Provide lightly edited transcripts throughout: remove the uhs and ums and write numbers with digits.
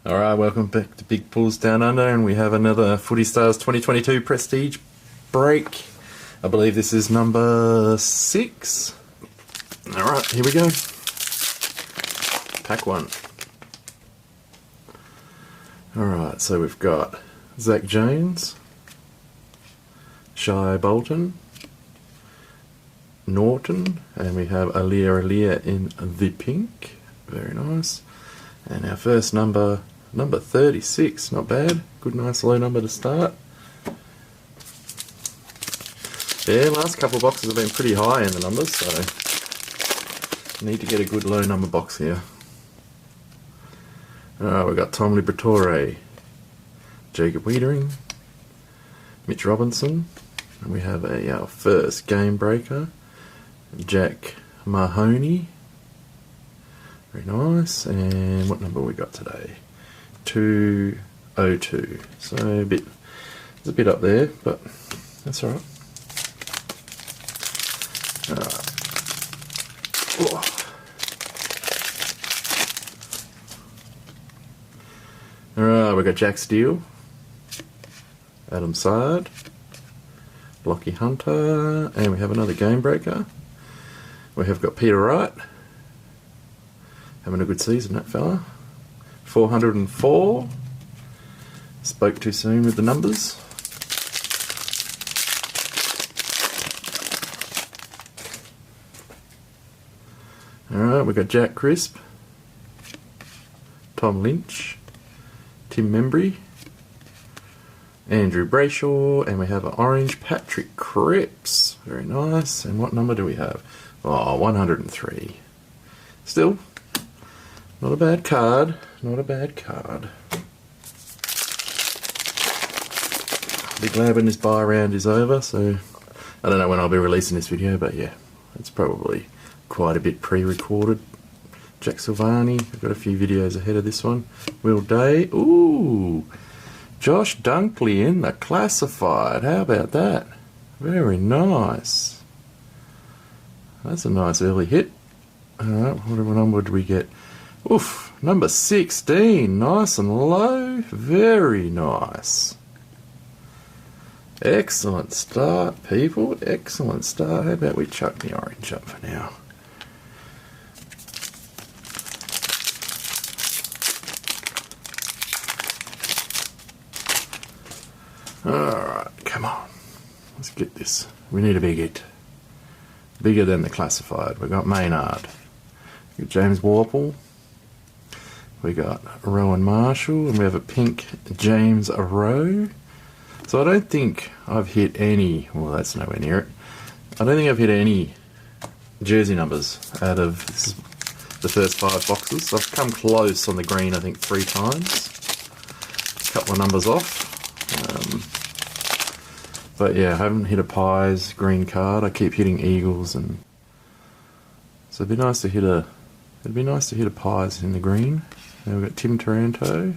Alright, welcome back to Big Pulls Down Under, and we have another Footy Stars 2022 Prestige break. I believe this is number 6. Alright, here we go. Pack 1. Alright, so we've got Zach Jones, Shai Bolton, Norton, and we have Alia in the pink. Very nice. And our first number 36, not bad. Good, nice low number to start. Yeah, last couple of boxes have been pretty high in the numbers, so need to get a good low number box here. We've got Tom Liberatore, Jacob Wiedering, Mitch Robinson, and we have our first game breaker, Jack Mahoney. Very nice. And what number we got today? 202. So it's a bit up there, but that's alright. Alright, we got Jack Steele, Adam Sard, Lockie Hunter, and we have another game breaker. We have got Peter Wright. Having a good season, that fella. 404. Spoke too soon with the numbers. Alright, we've got Jack Crisp, Tom Lynch, Tim Membry, Andrew Brayshaw, and we have an orange Patrick Cripps. Very nice. And what number do we have? Oh, 103. Still, not a bad card. Not a bad card. I'll be glad when this buy round is over, so I don't know when I'll be releasing this video, but yeah, it's probably quite a bit pre-recorded. Jack Silvani, I've got a few videos ahead of this one. Will Day, ooh, Josh Dunkley in the classified. How about that? Very nice. That's a nice early hit. Alright, what number did we get? Oof, number 16. Nice and low. Very nice. Excellent start, people. Excellent start. How about we chuck the orange up for now? Alright, come on. Let's get this. We need a big hit. Bigger than the classified. We've got Maynard. We've got James Warple. We got Rowan Marshall, and we have a pink James Rowe. So I don't think I've hit any, well, that's nowhere near it. I don't think I've hit any jersey numbers out of the first 5 boxes. I've come close on the green, I think, 3 times. A couple of numbers off. But yeah, I haven't hit a Pies green card. I keep hitting Eagles, and so it'd be nice to hit a Pies in the green. And we've got Tim Taranto,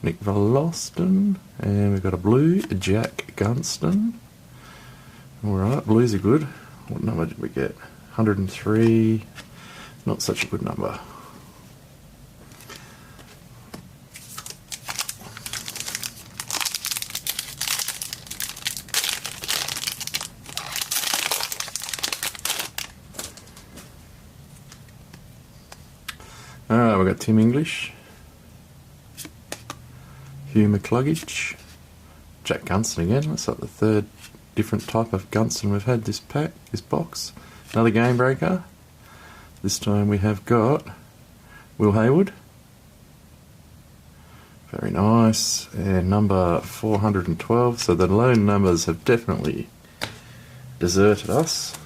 Nick Veloston, and we've got a blue, Jack Gunston. Alright, blues are good. What number did we get? 103. Not such a good number. Alright, we've got Tim English, Hugh McCluggage, Jack Gunston again. That's like the 3rd different type of Gunston we've had this box. Another game breaker. This time we have got Will Hayward. Very nice. And number 412. So the low numbers have definitely deserted us.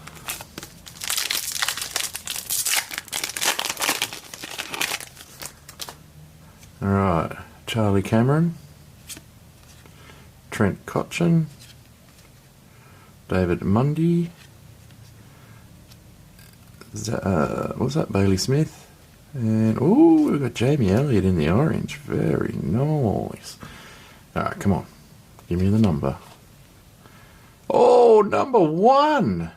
Alright, Charlie Cameron, Trent Cotchin, David Mundy, what was that, Bailey Smith, and ooh, we've got Jamie Elliott in the orange. Very nice. Alright, come on, give me the number. Oh, number 1!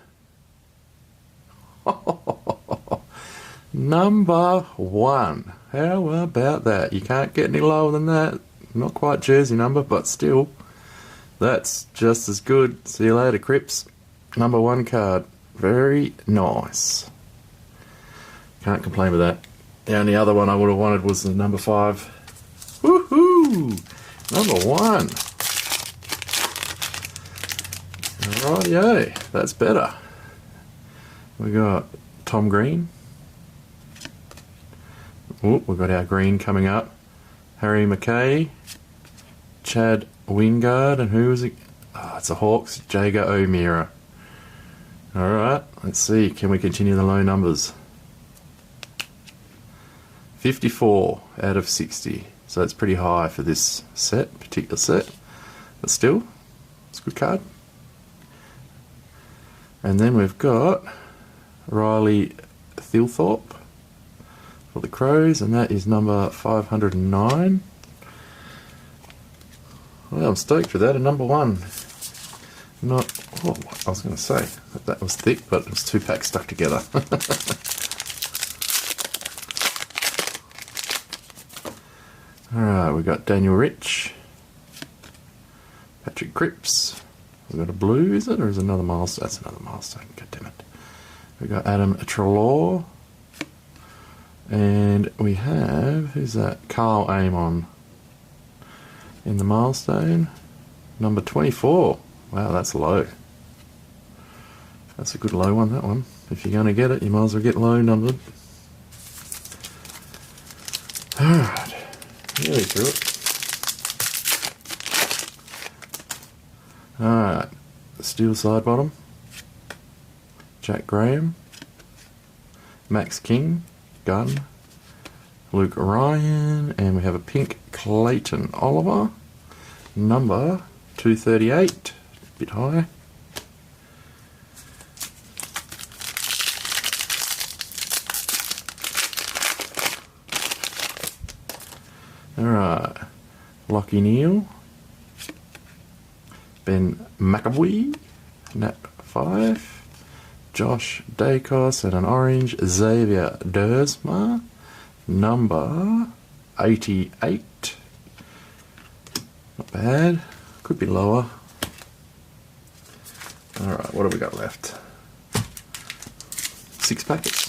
Number 1. How about that? You can't get any lower than that. Not quite jersey number, but still. That's just as good. See you later, Crips. Number 1 card. Very nice. Can't complain with that. The only other one I would have wanted was the number 5. Woohoo! Number 1. Rightio, that's better. We got Tom Green. Oh, we've got our green coming up. Harry McKay. Chad Wingard, and who is it? Oh, it's the Hawks. Jager O'Meara. Alright, let's see. Can we continue the low numbers? 54 out of 60. So that's pretty high for this particular set. But still, it's a good card. And then we've got Riley Thilthorpe for the Crows, and that is number 509. Well, I'm stoked for that. A number 1. Not what I was going to say. That was thick, but it was 2 packs stuck together. Alright, we've got Daniel Rich. Patrick Cripps. We've got a blue, is it? Or is it another milestone? That's another milestone. God damn it. We've got Adam Treloar. And we have, who's that? Carl Amon. In the milestone. Number 24. Wow, that's low. That's a good low one, that one. If you're going to get it, you might as well get low numbered. Alright. Nearly through it. Alright. Steel side bottom. Jack Graham. Max King. Gun. Luke Ryan. And we have a pink Clayton Oliver. Number 238. Bit high. Alright. Lockie Neal. Ben McAvoy. Nat 5. Josh Dacos and an orange. Xavier Dersma. Number 88. Not bad. Could be lower. Alright, what have we got left? 6 packets.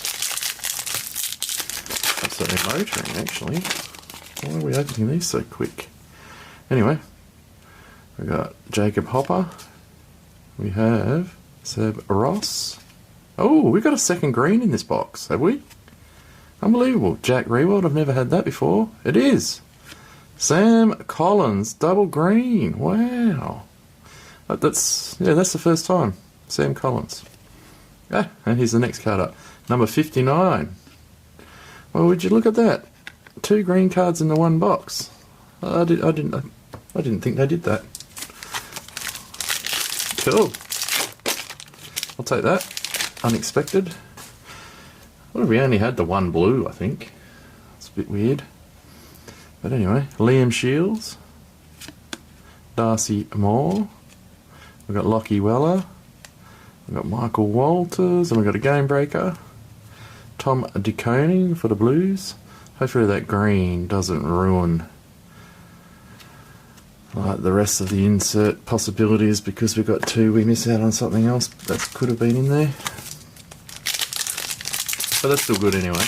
Absolutely motoring, actually. Why are we opening these so quick? Anyway, we got Jacob Hopper. We have Seb Ross. Oh, we got a second green in this box, have we? Unbelievable. Jack Rewald, I've never had that before. It is. Sam Collins, double green. Wow. That's the first time. Sam Collins. Ah, and here's the next card up. Number 59. Well, would you look at that? 2 green cards in the one box. I didn't think they did that. Cool. I'll take that. Unexpected. What if we only had the one blue, I think? It's a bit weird. But anyway, Liam Shields. Darcy Moore. We've got Lockie Weller. We've got Michael Walters. And we've got a game breaker. Tom DeConing for the Blues. Hopefully that green doesn't ruin like the rest of the insert possibilities, because we've got 2. We miss out on something else that could have been in there. But that's still good anyway.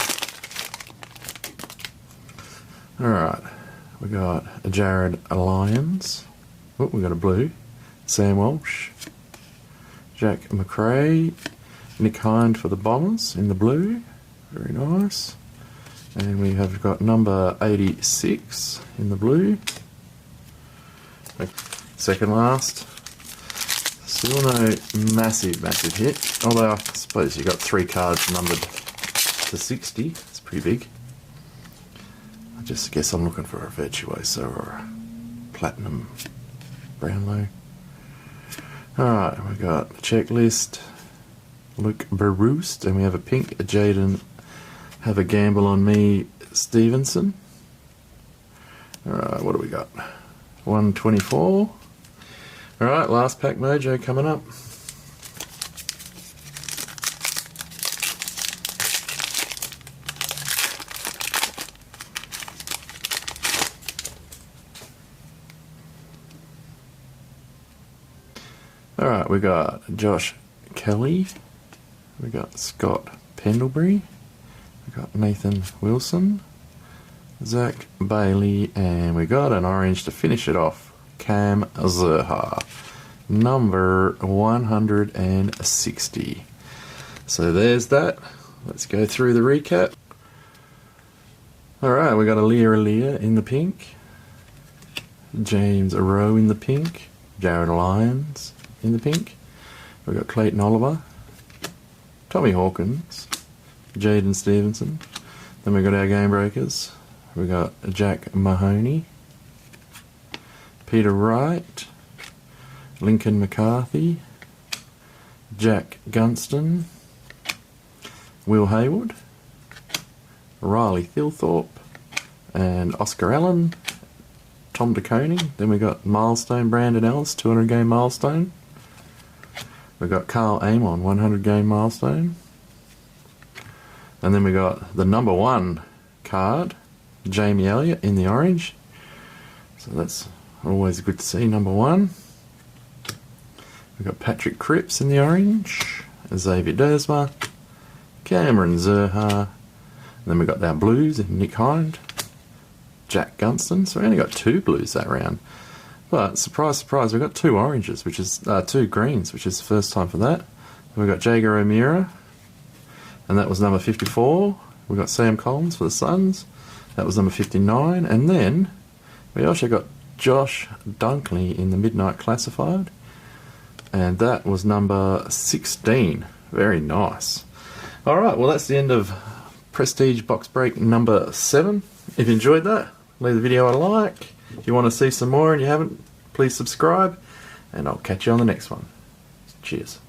Alright, we got a Jared Lyons. Oh, we got a blue. Sam Walsh. Jack McRae. Nick Hind for the Bombers in the blue. Very nice. And we have got number 86 in the blue. Second last. Still no massive hit. Although I suppose you got 3 cards numbered to 60. It's pretty big. I just guess I'm looking for a Virtuoso or a Platinum Brownlow. Alright, we got a checklist. Luke Baroost, and we have a pink Jaden Have a Gamble on Me Stevenson. Alright, what do we got? 124. Alright, last pack mojo coming up. Alright, we got Josh Kelly, we got Scott Pendlebury, we got Nathan Wilson, Zach Bailey, and we got an orange to finish it off, Cam Zurhaar, number 160. So there's that. Let's go through the recap. Alright, we got Aliir in the pink, James Rowe in the pink, Jared Lyons in the pink, we got Clayton Oliver, Tommy Hawkins, Jaden Stevenson, then we got our game breakers, we got Jack Mahoney, Peter Wright, Lincoln McCarthy, Jack Gunston, Will Hayward, Riley Thilthorpe, and Oscar Allen, Tom DeConing. Then we got Milestone Brandon Ellis, 200 game milestone. We got Carl Amon, 100 game milestone. And then we got the number 1 card, Jamie Elliott in the orange. So that's always good to see, number 1. We got Patrick Cripps in the orange, Xavier Dersma, Cameron Zurhaar. And then we got our blues, Nick Hind, Jack Gunston. So we only got 2 blues that round. But surprise, surprise, we got 2 oranges, which is 2 greens, which is the first time for that. Then we got Jager O'Meara, and that was number 54. We got Sam Collins for the Suns. That was number 59. And then we also got Josh Dunkley in the Midnight Classified, and that was number 16. Very nice. Alright, well that's the end of Prestige Box Break number 7. If you enjoyed that, leave the video a like. If you want to see some more and you haven't, please subscribe, and I'll catch you on the next one. Cheers.